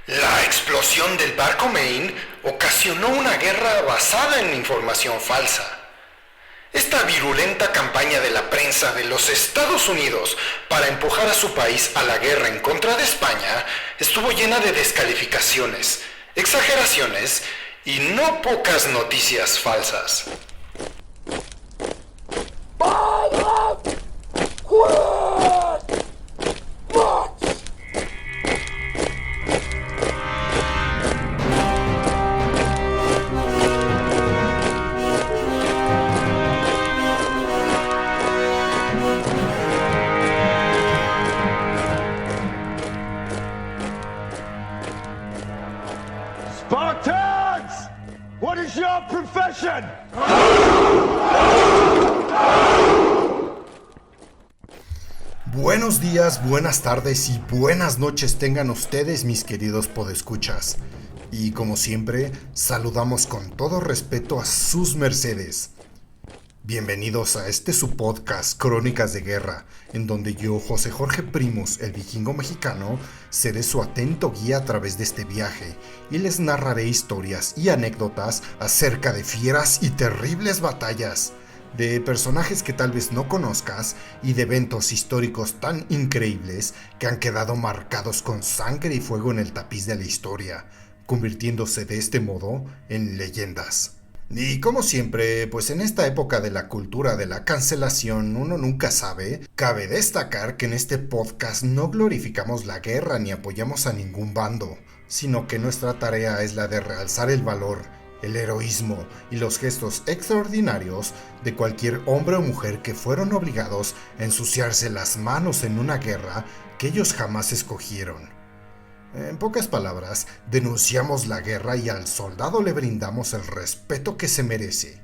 La explosión del barco Maine ocasionó una guerra basada en información falsa. Esta virulenta campaña de la prensa de los Estados Unidos para empujar a su país a la guerra en contra de España estuvo llena de descalificaciones, exageraciones y no pocas noticias falsas. Spartans! What is your profession? Buenos días, buenas tardes y buenas noches tengan ustedes, mis queridos podescuchas. Y como siempre, saludamos con todo respeto a sus mercedes. Bienvenidos a este su podcast Crónicas de Guerra, en donde yo, José Jorge Primus, el vikingo mexicano, seré su atento guía a través de este viaje y les narraré historias y anécdotas acerca de fieras y terribles batallas, de personajes que tal vez no conozcas y de eventos históricos tan increíbles que han quedado marcados con sangre y fuego en el tapiz de la historia, convirtiéndose de este modo en leyendas. Y como siempre, pues en esta época de la cultura de la cancelación uno nunca sabe, cabe destacar que en este podcast no glorificamos la guerra ni apoyamos a ningún bando, sino que nuestra tarea es la de realzar el valor, el heroísmo y los gestos extraordinarios de cualquier hombre o mujer que fueron obligados a ensuciarse las manos en una guerra que ellos jamás escogieron. En pocas palabras, denunciamos la guerra y al soldado le brindamos el respeto que se merece.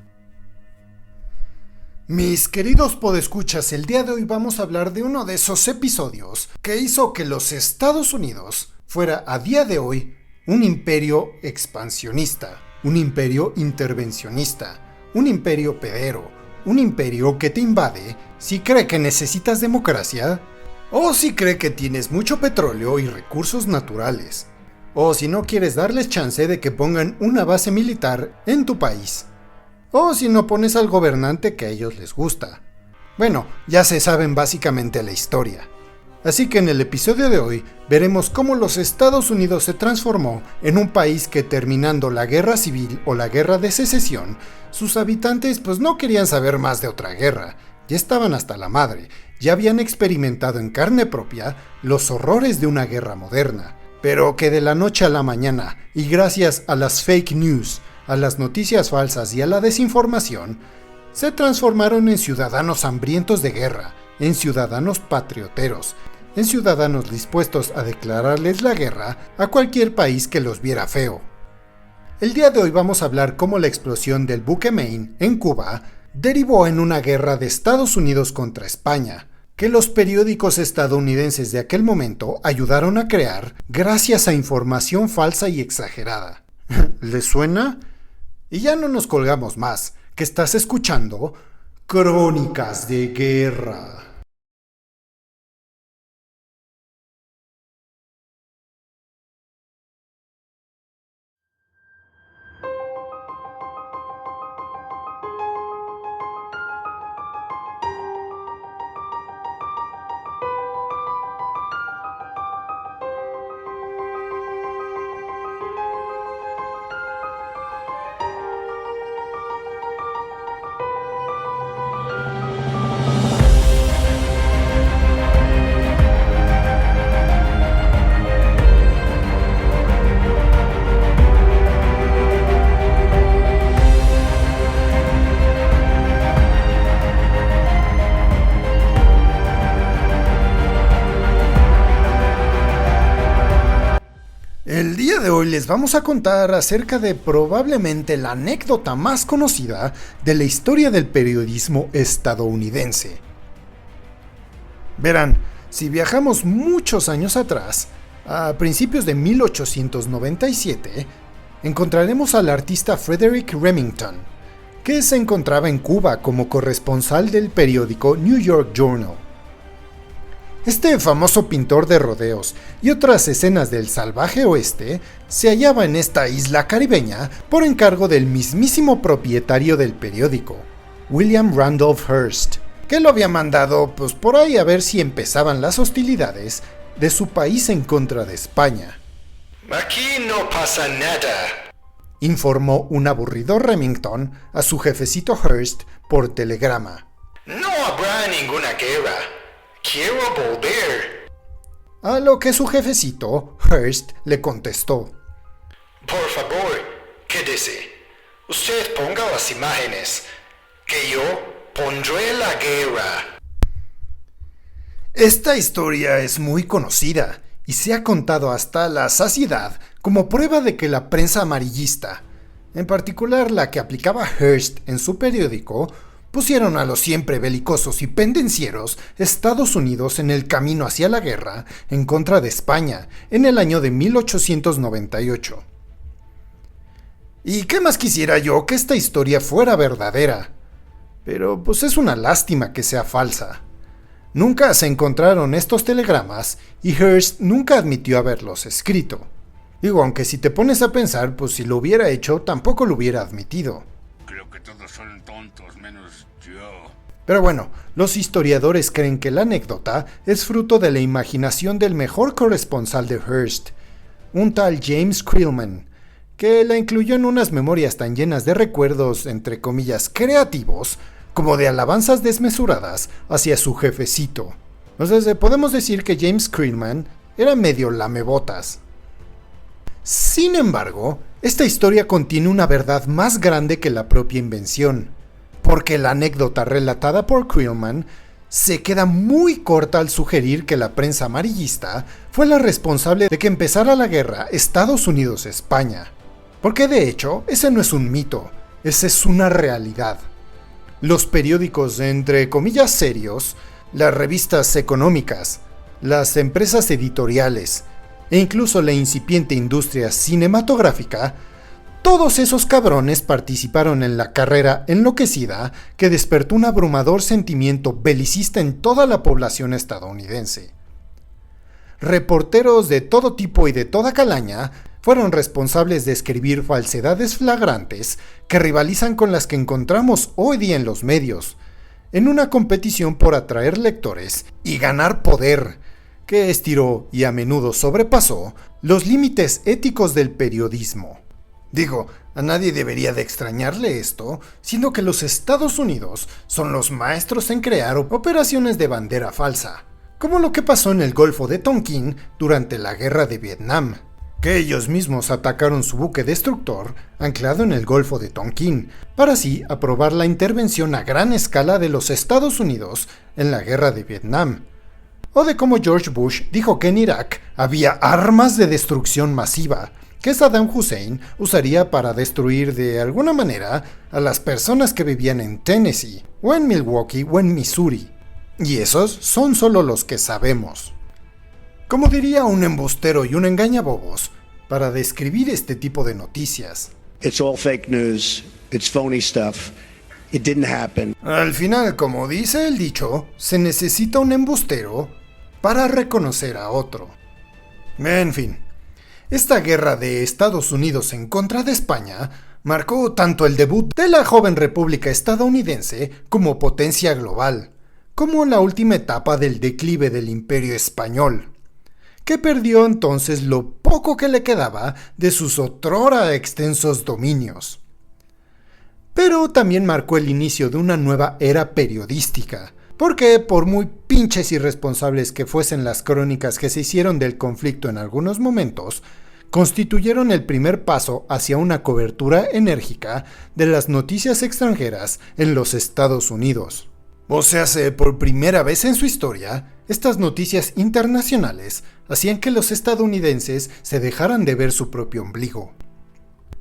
Mis queridos podescuchas, el día de hoy vamos a hablar de uno de esos episodios que hizo que los Estados Unidos fuera a día de hoy un imperio expansionista, un imperio intervencionista, un imperio pedero, un imperio que te invade si cree que necesitas democracia, o si cree que tienes mucho petróleo y recursos naturales, o si no quieres darles chance de que pongan una base militar en tu país, o si no pones al gobernante que a ellos les gusta. Bueno, ya se saben básicamente la historia. Así que en el episodio de hoy veremos cómo los Estados Unidos se transformó en un país que, terminando la guerra civil o la guerra de secesión, sus habitantes pues no querían saber más de otra guerra, ya estaban hasta la madre. Ya habían experimentado en carne propia los horrores de una guerra moderna, pero que de la noche a la mañana, y gracias a las fake news, a las noticias falsas y a la desinformación, se transformaron en ciudadanos hambrientos de guerra, en ciudadanos patrioteros, en ciudadanos dispuestos a declararles la guerra a cualquier país que los viera feo. El día de hoy vamos a hablar cómo la explosión del buque Maine en Cuba derivó en una guerra de Estados Unidos contra España, que los periódicos estadounidenses de aquel momento ayudaron a crear gracias a información falsa y exagerada. ¿Les suena? Y ya no nos colgamos más, que estás escuchando Crónicas de Guerra. El día de hoy les vamos a contar acerca de probablemente la anécdota más conocida de la historia del periodismo estadounidense. Verán, si viajamos muchos años atrás, a principios de 1897, encontraremos al artista Frederick Remington, que se encontraba en Cuba como corresponsal del periódico New York Journal. Este famoso pintor de rodeos y otras escenas del salvaje oeste se hallaba en esta isla caribeña por encargo del mismísimo propietario del periódico, William Randolph Hearst, que lo había mandado pues por ahí a ver si empezaban las hostilidades de su país en contra de España. Aquí no pasa nada, informó un aburrido Remington a su jefecito Hearst por telegrama. No habrá ninguna guerra. Quiero volver. A lo que su jefecito, Hearst, le contestó. Por favor, quédese. Usted ponga las imágenes, que yo pondré la guerra. Esta historia es muy conocida y se ha contado hasta la saciedad como prueba de que la prensa amarillista, en particular la que aplicaba Hearst en su periódico, pusieron a los siempre belicosos y pendencieros Estados Unidos en el camino hacia la guerra en contra de España en el año de 1898. ¿Y qué más quisiera yo que esta historia fuera verdadera? Pero pues es una lástima que sea falsa. Nunca se encontraron estos telegramas y Hearst nunca admitió haberlos escrito. Digo, aunque si te pones a pensar, pues si lo hubiera hecho, tampoco lo hubiera admitido. Creo que todos son tontos, menos yo. Pero bueno, los historiadores creen que la anécdota es fruto de la imaginación del mejor corresponsal de Hearst, un tal James Creelman, que la incluyó en unas memorias tan llenas de recuerdos, entre comillas, creativos, como de alabanzas desmesuradas hacia su jefecito. Entonces, podemos decir que James Creelman era medio lamebotas. Sin embargo, esta historia contiene una verdad más grande que la propia invención, porque la anécdota relatada por Creelman se queda muy corta al sugerir que la prensa amarillista fue la responsable de que empezara la guerra Estados Unidos-España. Porque de hecho, ese no es un mito, esa es una realidad. Los periódicos, entre comillas, serios, las revistas económicas, las empresas editoriales e incluso la incipiente industria cinematográfica, todos esos cabrones participaron en la carrera enloquecida que despertó un abrumador sentimiento belicista en toda la población estadounidense. Reporteros de todo tipo y de toda calaña fueron responsables de escribir falsedades flagrantes que rivalizan con las que encontramos hoy día en los medios, en una competición por atraer lectores y ganar poder, que estiró y a menudo sobrepasó los límites éticos del periodismo. Digo, a nadie debería de extrañarle esto, siendo que los Estados Unidos son los maestros en crear operaciones de bandera falsa, como lo que pasó en el Golfo de Tonkin durante la Guerra de Vietnam, que ellos mismos atacaron su buque destructor anclado en el Golfo de Tonkin, para así aprobar la intervención a gran escala de los Estados Unidos en la Guerra de Vietnam. O de cómo George Bush dijo que en Irak había armas de destrucción masiva que Saddam Hussein usaría para destruir de alguna manera a las personas que vivían en Tennessee, o en Milwaukee, o en Missouri. Y esos son solo los que sabemos. Como diría un embustero y un engañabobos, para describir este tipo de noticias. It's all fake news. It's phony stuff. It didn't happen. Al final, como dice el dicho, se necesita un embustero para reconocer a otro. En fin, esta guerra de Estados Unidos en contra de España marcó tanto el debut de la joven república estadounidense como potencia global, como la última etapa del declive del imperio español, que perdió entonces lo poco que le quedaba de sus otrora extensos dominios. Pero también marcó el inicio de una nueva era periodística, porque por muy pinches irresponsables que fuesen las crónicas que se hicieron del conflicto en algunos momentos, constituyeron el primer paso hacia una cobertura enérgica de las noticias extranjeras en los Estados Unidos. O sea, por primera vez en su historia, estas noticias internacionales hacían que los estadounidenses se dejaran de ver su propio ombligo.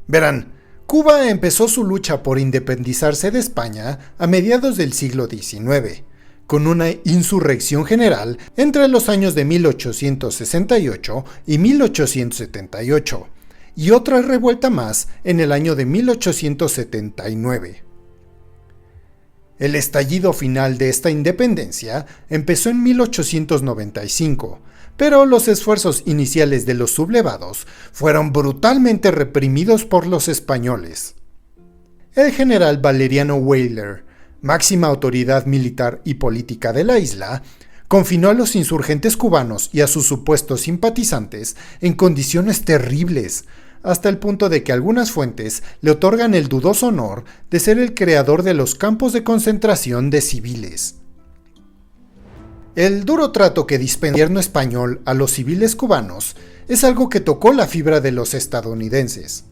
Verán, Cuba empezó su lucha por independizarse de España a mediados del siglo XIX, con una insurrección general entre los años de 1868 y 1878, y otra revuelta más en el año de 1879. El estallido final de esta independencia empezó en 1895, pero los esfuerzos iniciales de los sublevados fueron brutalmente reprimidos por los españoles. El general Valeriano Weyler, máxima autoridad militar y política de la isla, confinó a los insurgentes cubanos y a sus supuestos simpatizantes en condiciones terribles, hasta el punto de que algunas fuentes le otorgan el dudoso honor de ser el creador de los campos de concentración de civiles. El duro trato que dispensa el gobierno español a los civiles cubanos es algo que tocó la fibra de los estadounidenses.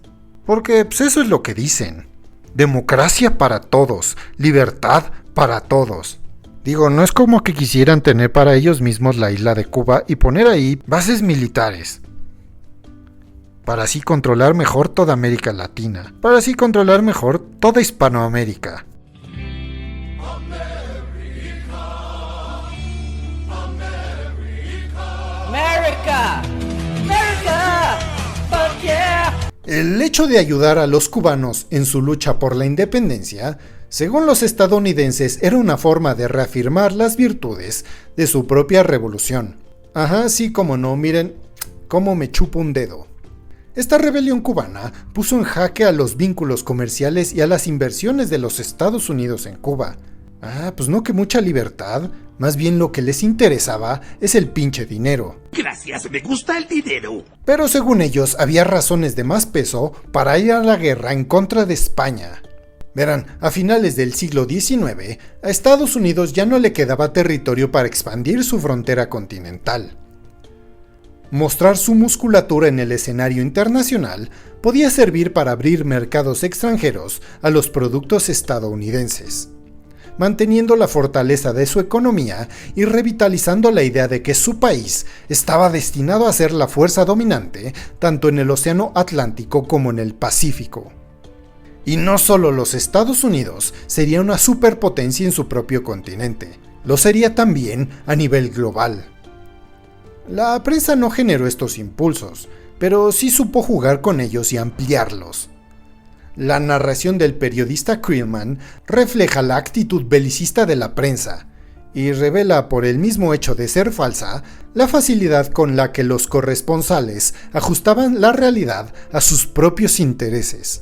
Porque pues eso es lo que dicen. Democracia para todos, libertad para todos. Digo, no es como que quisieran tener para ellos mismos la isla de Cuba y poner ahí bases militares. Para así controlar mejor toda América Latina. Para así controlar mejor toda Hispanoamérica. America! America! Fuck yeah! El hecho de ayudar a los cubanos en su lucha por la independencia, según los estadounidenses, era una forma de reafirmar las virtudes de su propia revolución. Ajá, sí, como no, miren cómo me chupo un dedo. Esta rebelión cubana puso en jaque a los vínculos comerciales y a las inversiones de los Estados Unidos en Cuba. Pues no que mucha libertad, más bien lo que les interesaba es el pinche dinero. Gracias, me gusta el dinero. Pero según ellos había razones de más peso para ir a la guerra en contra de España. Verán, a finales del siglo XIX, a Estados Unidos ya no le quedaba territorio para expandir su frontera continental. Mostrar su musculatura en el escenario internacional podía servir para abrir mercados extranjeros a los productos estadounidenses, manteniendo la fortaleza de su economía y revitalizando la idea de que su país estaba destinado a ser la fuerza dominante tanto en el Océano Atlántico como en el Pacífico. Y no solo los Estados Unidos sería una superpotencia en su propio continente, lo sería también a nivel global. La prensa no generó estos impulsos, pero sí supo jugar con ellos y ampliarlos. La narración del periodista Creelman refleja la actitud belicista de la prensa y revela, por el mismo hecho de ser falsa, la facilidad con la que los corresponsales ajustaban la realidad a sus propios intereses.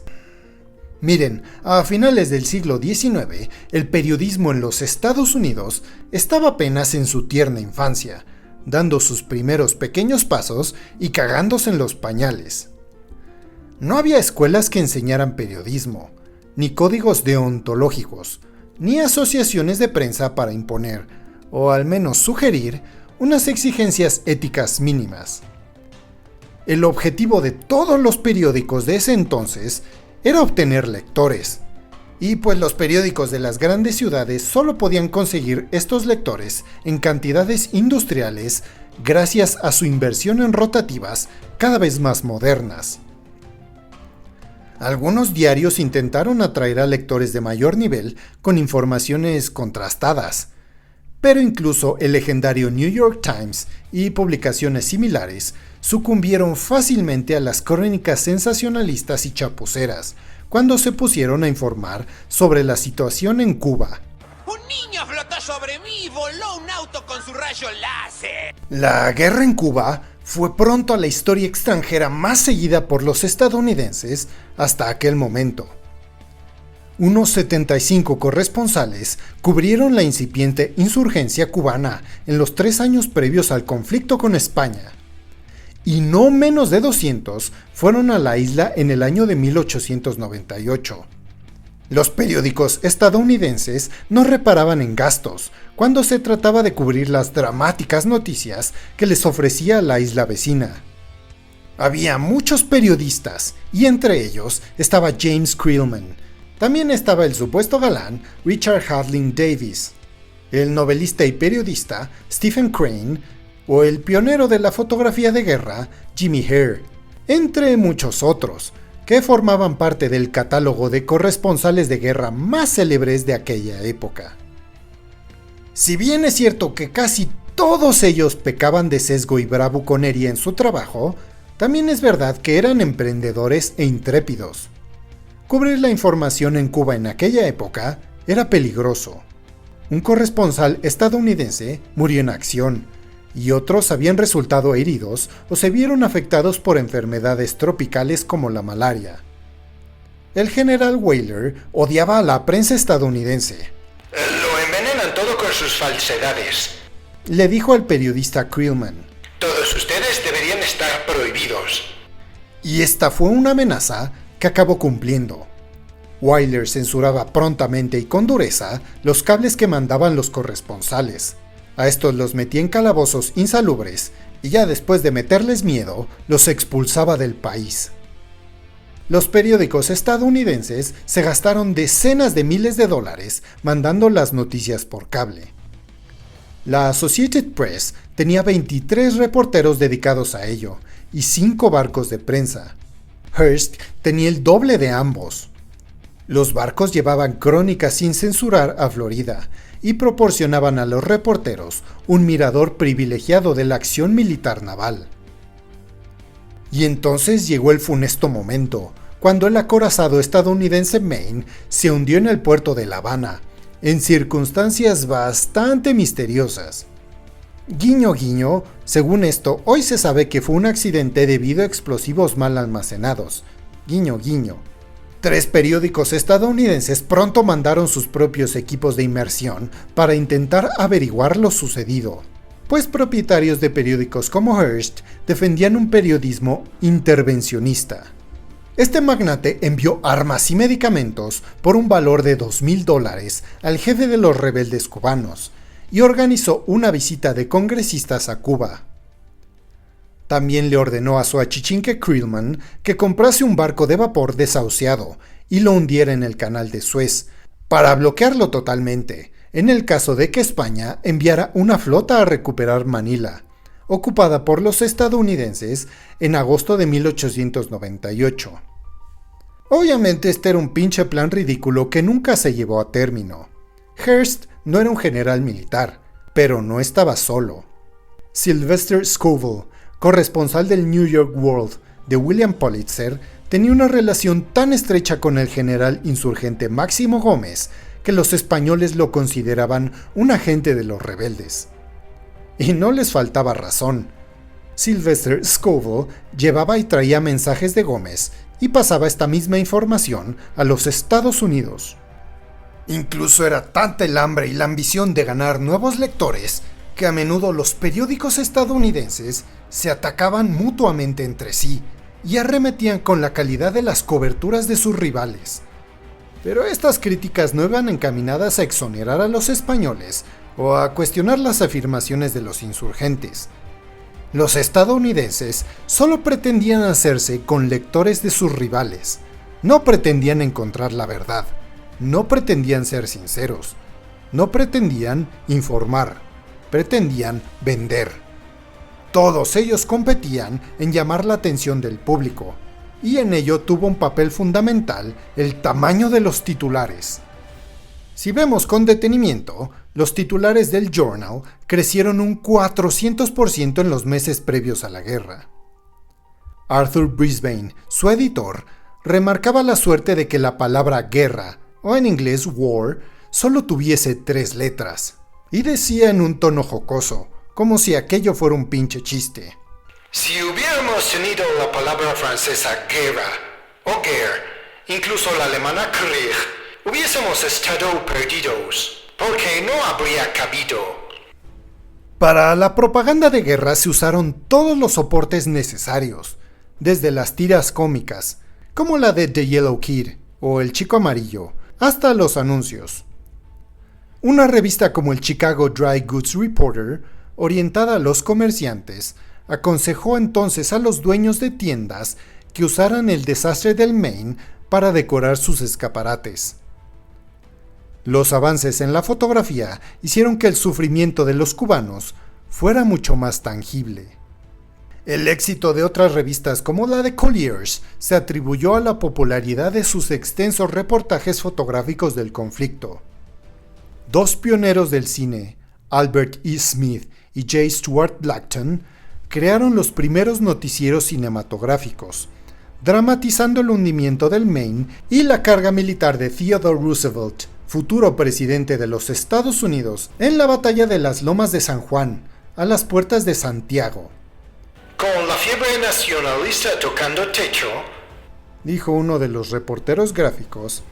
Miren, a finales del siglo XIX, el periodismo en los Estados Unidos estaba apenas en su tierna infancia, dando sus primeros pequeños pasos y cagándose en los pañales. No había escuelas que enseñaran periodismo, ni códigos deontológicos, ni asociaciones de prensa para imponer, o al menos sugerir, unas exigencias éticas mínimas. El objetivo de todos los periódicos de ese entonces era obtener lectores, y pues los periódicos de las grandes ciudades solo podían conseguir estos lectores en cantidades industriales gracias a su inversión en rotativas cada vez más modernas. Algunos diarios intentaron atraer a lectores de mayor nivel con informaciones contrastadas, pero incluso el legendario New York Times y publicaciones similares sucumbieron fácilmente a las crónicas sensacionalistas y chapuceras cuando se pusieron a informar sobre la situación en Cuba. Un niño flotó sobre mí y voló un auto con su rayo láser. La guerra en Cuba fue pronto a la historia extranjera más seguida por los estadounidenses hasta aquel momento. Unos 75 corresponsales cubrieron la incipiente insurgencia cubana en los 3 años previos al conflicto con España, y no menos de 200 fueron a la isla en el año de 1898. Los periódicos estadounidenses no reparaban en gastos cuando se trataba de cubrir las dramáticas noticias que les ofrecía la isla vecina. Había muchos periodistas, y entre ellos estaba James Creelman. También estaba el supuesto galán Richard Hadley Davis, el novelista y periodista Stephen Crane, o el pionero de la fotografía de guerra Jimmy Hare, entre muchos otros, que formaban parte del catálogo de corresponsales de guerra más célebres de aquella época. Si bien es cierto que casi todos ellos pecaban de sesgo y bravuconería en su trabajo, también es verdad que eran emprendedores e intrépidos. Cubrir la información en Cuba en aquella época era peligroso. Un corresponsal estadounidense murió en acción, y otros habían resultado heridos o se vieron afectados por enfermedades tropicales como la malaria. El general Weyler odiaba a la prensa estadounidense. Lo envenenan todo con sus falsedades. Le dijo al periodista Creelman. Todos ustedes deberían estar prohibidos. Y esta fue una amenaza que acabó cumpliendo. Weyler censuraba prontamente y con dureza los cables que mandaban los corresponsales. A estos los metía en calabozos insalubres y ya después de meterles miedo, los expulsaba del país. Los periódicos estadounidenses se gastaron decenas de miles de dólares mandando las noticias por cable. La Associated Press tenía 23 reporteros dedicados a ello y 5 barcos de prensa. Hearst tenía el doble de ambos. Los barcos llevaban crónicas sin censurar a Florida y proporcionaban a los reporteros un mirador privilegiado de la acción militar naval. Y entonces llegó el funesto momento, cuando el acorazado estadounidense Maine se hundió en el puerto de La Habana, en circunstancias bastante misteriosas. Guiño guiño, según esto, hoy se sabe que fue un accidente debido a explosivos mal almacenados. Guiño guiño. 3 periódicos estadounidenses pronto mandaron sus propios equipos de inmersión para intentar averiguar lo sucedido, pues propietarios de periódicos como Hearst defendían un periodismo intervencionista. Este magnate envió armas y medicamentos por un valor de $2,000 al jefe de los rebeldes cubanos y organizó una visita de congresistas a Cuba. También le ordenó a su achichinque Creelman que comprase un barco de vapor desahuciado y lo hundiera en el canal de Suez, para bloquearlo totalmente, en el caso de que España enviara una flota a recuperar Manila, ocupada por los estadounidenses en agosto de 1898. Obviamente este era un pinche plan ridículo que nunca se llevó a término. Hearst no era un general militar, pero no estaba solo. Sylvester Scoville, corresponsal del New York World de William Pulitzer, tenía una relación tan estrecha con el general insurgente Máximo Gómez que los españoles lo consideraban un agente de los rebeldes. Y no les faltaba razón. Sylvester Scoville llevaba y traía mensajes de Gómez y pasaba esta misma información a los Estados Unidos. Incluso era tanta el hambre y la ambición de ganar nuevos lectores que a menudo los periódicos estadounidenses se atacaban mutuamente entre sí y arremetían con la calidad de las coberturas de sus rivales. Pero estas críticas no iban encaminadas a exonerar a los españoles o a cuestionar las afirmaciones de los insurgentes. Los estadounidenses solo pretendían hacerse con lectores de sus rivales, no pretendían encontrar la verdad, no pretendían ser sinceros, no pretendían informar, pretendían vender. Todos ellos competían en llamar la atención del público, y en ello tuvo un papel fundamental el tamaño de los titulares. Si vemos con detenimiento, los titulares del Journal crecieron un 400% en los meses previos a la guerra. Arthur Brisbane, su editor, remarcaba la suerte de que la palabra guerra, o en inglés war, solo tuviese 3 letras, y decía en un tono jocoso, como si aquello fuera un pinche chiste. Si hubiéramos tenido la palabra francesa guerra o guerre, incluso la alemana Krieg, hubiésemos estado perdidos, porque no habría cabido. Para la propaganda de guerra se usaron todos los soportes necesarios, desde las tiras cómicas, como la de The Yellow Kid o El Chico Amarillo, hasta los anuncios. Una revista como el Chicago Dry Goods Reporter, orientada a los comerciantes, aconsejó entonces a los dueños de tiendas que usaran el desastre del Maine para decorar sus escaparates. Los avances en la fotografía hicieron que el sufrimiento de los cubanos fuera mucho más tangible. El éxito de otras revistas como la de Collier's se atribuyó a la popularidad de sus extensos reportajes fotográficos del conflicto. 2 pioneros del cine, Albert E. Smith y J. Stuart Blackton, crearon los primeros noticieros cinematográficos, dramatizando el hundimiento del Maine y la carga militar de Theodore Roosevelt futuro presidente de los Estados Unidos, en la batalla de las Lomas de San Juan, a las puertas de Santiago. Con la fiebre nacionalista tocando techo, dijo uno de los reporteros gráficos,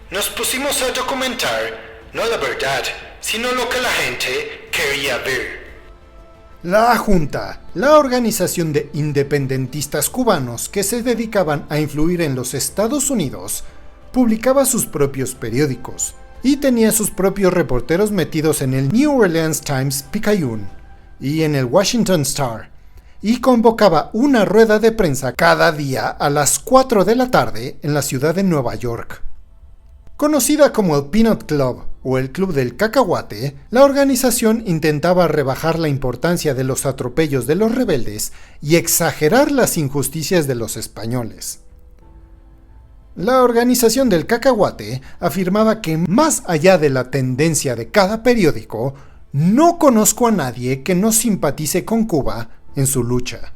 nos pusimos a documentar, no la verdad, sino lo que la gente quería ver. La Junta, la organización de independentistas cubanos que se dedicaban a influir en los Estados Unidos, publicaba sus propios periódicos y tenía sus propios reporteros metidos en el New Orleans Times-Picayune y en el Washington Star, y convocaba una rueda de prensa cada día a las 4 de la tarde en la ciudad de Nueva York. Conocida como el Peanut Club o el Club del Cacahuate, la organización intentaba rebajar la importancia de los atropellos de los rebeldes y exagerar las injusticias de los españoles. La organización del Cacahuate afirmaba que más allá de la tendencia de cada periódico, no conozco a nadie que no simpatice con Cuba en su lucha.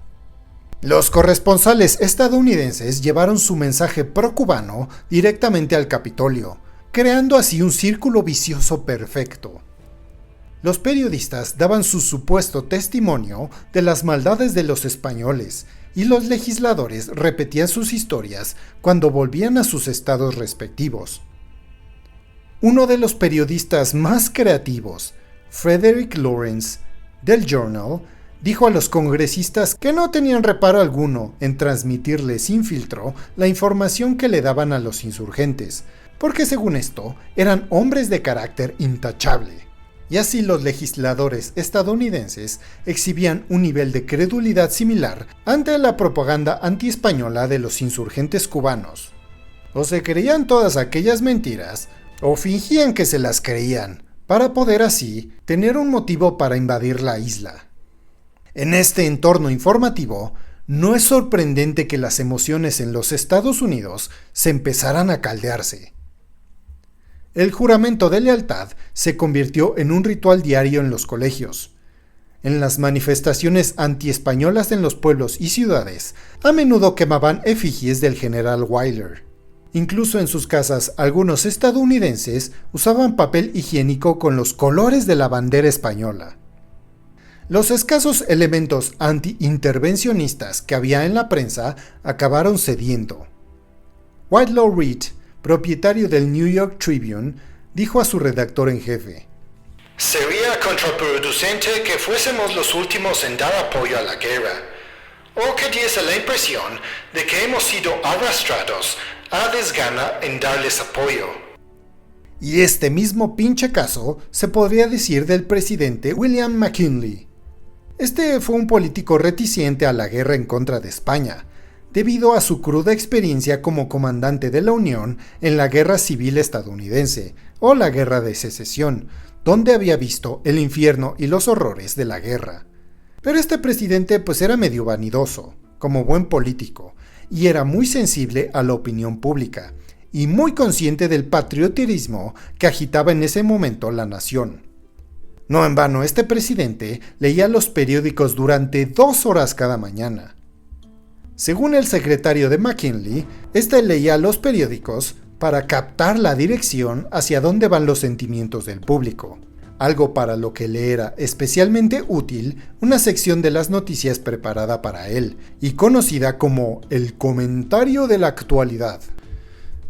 Los corresponsales estadounidenses llevaron su mensaje pro-cubano directamente al Capitolio, creando así un círculo vicioso perfecto. Los periodistas daban su supuesto testimonio de las maldades de los españoles, y los legisladores repetían sus historias cuando volvían a sus estados respectivos. Uno de los periodistas más creativos, Frederick Lawrence, del Journal, dijo a los congresistas que no tenían reparo alguno en transmitirle sin filtro la información que le daban a los insurgentes, porque según esto eran hombres de carácter intachable. Y así los legisladores estadounidenses exhibían un nivel de credulidad similar ante la propaganda antiespañola de los insurgentes cubanos. O se creían todas aquellas mentiras, o fingían que se las creían, para poder así tener un motivo para invadir la isla. En este entorno informativo, no es sorprendente que las emociones en los Estados Unidos se empezaran a caldearse. El juramento de lealtad se convirtió en un ritual diario en los colegios. En las manifestaciones antiespañolas en los pueblos y ciudades, a menudo quemaban efigies del general Weyler. Incluso en sus casas, algunos estadounidenses usaban papel higiénico con los colores de la bandera española. Los escasos elementos anti-intervencionistas que había en la prensa acabaron cediendo. Whitelaw Reid, propietario del New York Tribune, dijo a su redactor en jefe: sería contraproducente que fuésemos los últimos en dar apoyo a la guerra, o que diese la impresión de que hemos sido arrastrados a desgana en darles apoyo. Y este mismo pinche caso se podría decir del presidente William McKinley. Este fue un político reticente a la guerra en contra de España, debido a su cruda experiencia como comandante de la Unión en la Guerra Civil Estadounidense, o la Guerra de Secesión, donde había visto el infierno y los horrores de la guerra. Pero este presidente pues era medio vanidoso, como buen político, y era muy sensible a la opinión pública, y muy consciente del patriotismo que agitaba en ese momento la nación. No en vano, este presidente leía los periódicos durante 2 horas cada mañana. Según el secretario de McKinley, este leía los periódicos para captar la dirección hacia dónde van los sentimientos del público, algo para lo que le era especialmente útil una sección de las noticias preparada para él y conocida como el comentario de la actualidad.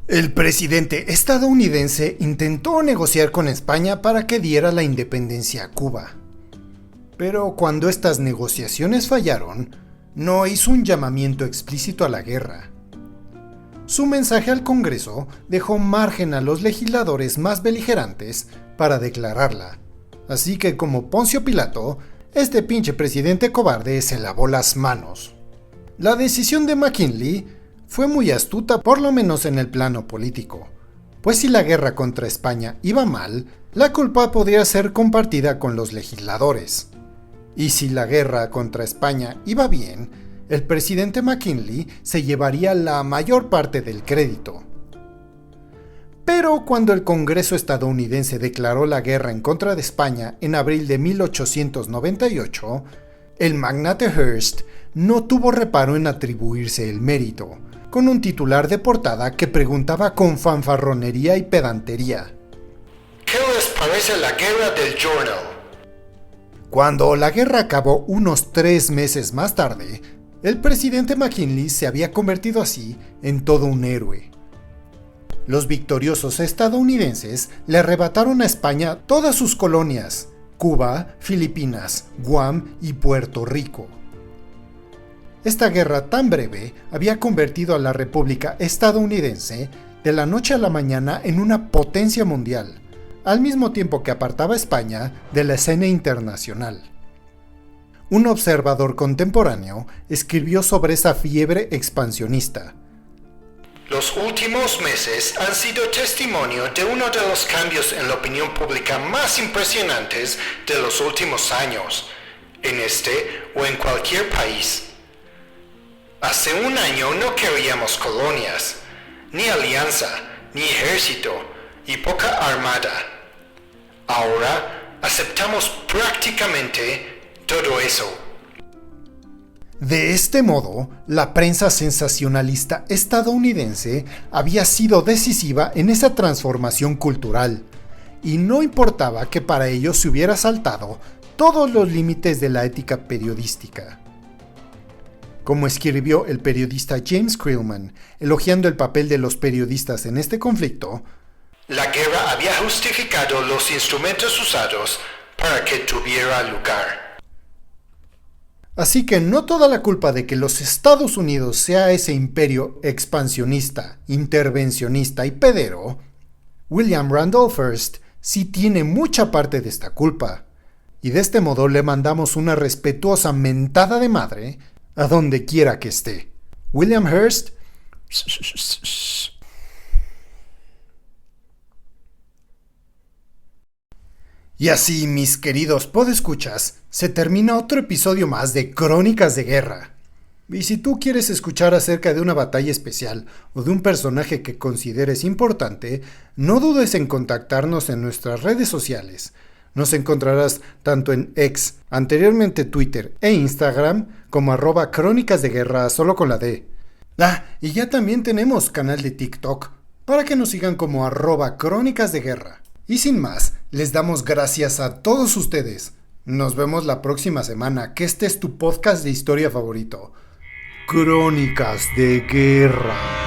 El presidente estadounidense intentó negociar con España para que diera la independencia a Cuba. Pero cuando estas negociaciones fallaron, no hizo un llamamiento explícito a la guerra. Su mensaje al Congreso dejó margen a los legisladores más beligerantes para declararla. Así que, como Poncio Pilato, este pinche presidente cobarde se lavó las manos. La decisión de McKinley fue muy astuta, por lo menos en el plano político, pues si la guerra contra España iba mal, la culpa podría ser compartida con los legisladores. Y si la guerra contra España iba bien, el presidente McKinley se llevaría la mayor parte del crédito. Pero cuando el Congreso estadounidense declaró la guerra en contra de España en abril de 1898, el magnate Hearst no tuvo reparo en atribuirse el mérito, con un titular de portada que preguntaba con fanfarronería y pedantería: parece la guerra del Journal. Cuando la guerra acabó unos 3 meses más tarde, el presidente McKinley se había convertido así en todo un héroe. Los victoriosos estadounidenses le arrebataron a España todas sus colonias: Cuba, Filipinas, Guam y Puerto Rico. Esta guerra tan breve había convertido a la República estadounidense de la noche a la mañana en una potencia mundial, al mismo tiempo que apartaba a España de la escena internacional. Un observador contemporáneo escribió sobre esa fiebre expansionista. Los últimos meses han sido testimonio de uno de los cambios en la opinión pública más impresionantes de los últimos años, en este o en cualquier país. Hace un año no queríamos colonias, ni alianza, ni ejército, y poca armada. Ahora aceptamos prácticamente todo eso. De este modo, la prensa sensacionalista estadounidense había sido decisiva en esa transformación cultural, y no importaba que para ello se hubiera saltado todos los límites de la ética periodística. Como escribió el periodista James Creelman, elogiando el papel de los periodistas en este conflicto, la guerra había justificado los instrumentos usados para que tuviera lugar. Así que no toda la culpa de que los Estados Unidos sea ese imperio expansionista, intervencionista y pedero. William Randolph Hearst sí tiene mucha parte de esta culpa, y de este modo le mandamos una respetuosa mentada de madre a donde quiera que esté. William Hearst. Y así, mis queridos podescuchas, se termina otro episodio más de Crónicas de Guerra. Y si tú quieres escuchar acerca de una batalla especial o de un personaje que consideres importante, no dudes en contactarnos en nuestras redes sociales. Nos encontrarás tanto en X, anteriormente Twitter e Instagram, como @Crónicas de Guerra solo con la D. Y ya también tenemos canal de TikTok, para que nos sigan como @Crónicas de Guerra. Y sin más, les damos gracias a todos ustedes. Nos vemos la próxima semana, que este es tu podcast de historia favorito. Crónicas de Guerra.